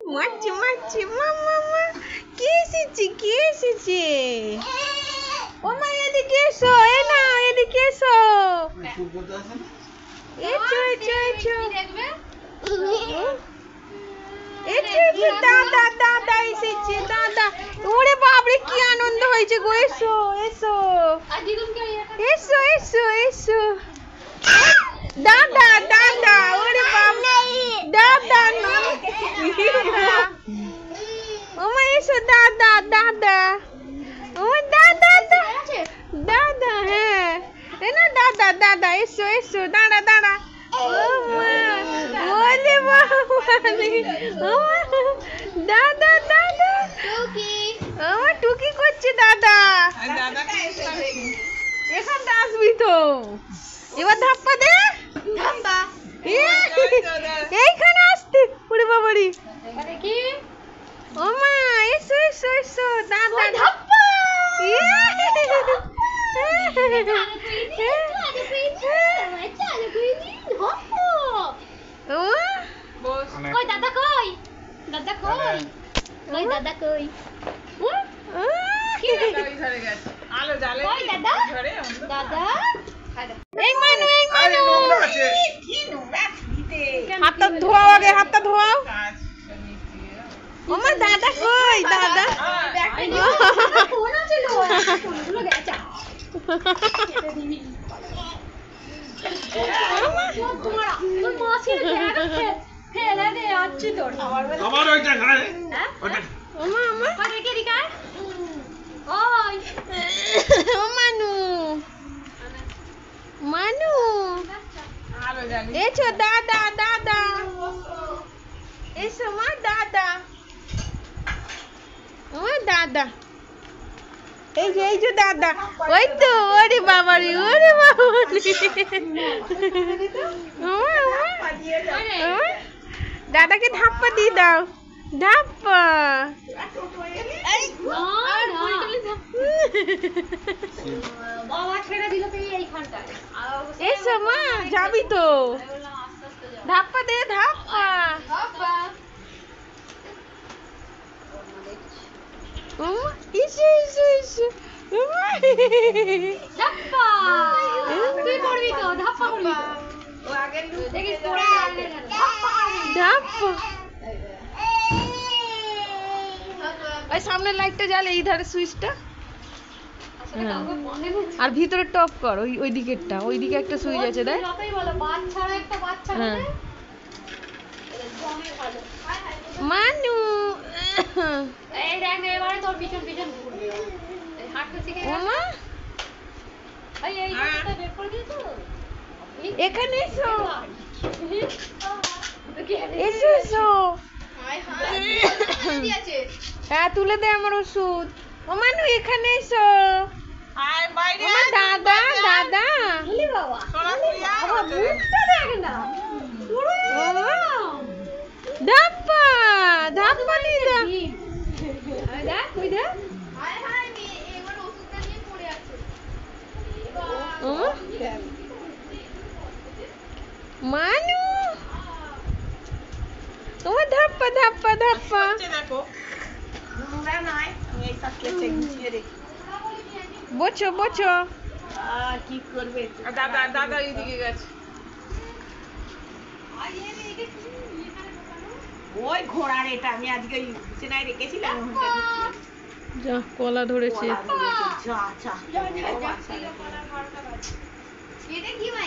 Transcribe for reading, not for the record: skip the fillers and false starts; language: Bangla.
মাছি মাছি মামা মা কে এসেছে ও মা এদিকে এসো এ না এদিকে এসো এসো দাদা দাদা এসেছে দাদা ওরে বাপরে কি আনন্দ হয়েছে গো এসো এসো এসো এসো এসো দাদা দাদা ওরে বাবা দাদা ও মা এসো দাদা দাদা ও দাদা দাদা হ্যাঁ এ না দাদা দাদা এসো এসো দাঁড়া দাঁড়া ও মা ওরে বাবা দাদা দাদা ও টুকি করছে দাদা এখানটা আসবি তো এবার ধাপ্পা দে ধাপ্পা এইখানে আসতে ওরে বাবারি ও মা এসো এসো এসো দাদা ধাপ্পা কই দাদা কই দাদা কই কই দাদা কই কি ধরে গেছে আলো জ্বালে কই দাদা দাদা এই মানু কি নোংরা ফিতে হাতটা ধোয়াও আগে হাতটা ধোয়াও ও মা দাদা কই দাদা ফোন আছে লো ফোনগুলো গেছে কেটে দিবি তোর মাসির দেখে ফেলে দে আচ্ছি তোর আমার ওইটা খায় ওটা ওমা ওমা কই কে দিকা ওই ও মানু মানু আলো জানি এসো দাদা দাদা এসো মা দাদা ও দাদা এই যে দাদা ওই তো ওরে বাবারি দাদাকে ধাপ্পা দিয়ে দাও ধাপ্পা বাবা ছেড়ে দিল তুই এইখানটায় এসো মা যাবি তো ধাপ্পা দে ধাপ্পা ইসু ইসু ইসু ধাপ্পা তুই করবি তো ধাপ্পা করবি তো ও আগে দেখিস তোরা ধাপ্পা ধাপ্পা ওই সামনে লাইটটা জ্বালে এই ধারে সুইচটা আর ভিতরে টপ কর ওই দিকেরটা ওই দিকে একটা সুইচ আছে দেখ যতই বলো বাচ্চারা একটা বাচ্চা হ্যাঁ জমে ভালো মানু এই দেখ এবারে তোর পিছন পিছন ঘুরবে এই হাঁটতে শিখে গেছে ওমা এই হাতটা বের করে দিয়েছো এখানে এসো এসো এসো হ্যাঁ তুলে দে আমার ওষুধ ও মানু এখানে এসো ওমা দাদা দাদা বলি বাবা বাবা মুখটা দেখ না ধাপ্পা ধাপ্পা দিয়ে দাও দেখ ওই দেখ মানু তোমার ধাপ্পা ধাপ্পা ধাপ্পা বোঝো বোঝো কি করবে দাদা দাদা এইদিকে গেছে ওই ঘোড়ার এটা আমি আজকে বিছানায় রেখেছিলাম যা কলা ধরেছে যা যা এটা কি ভাই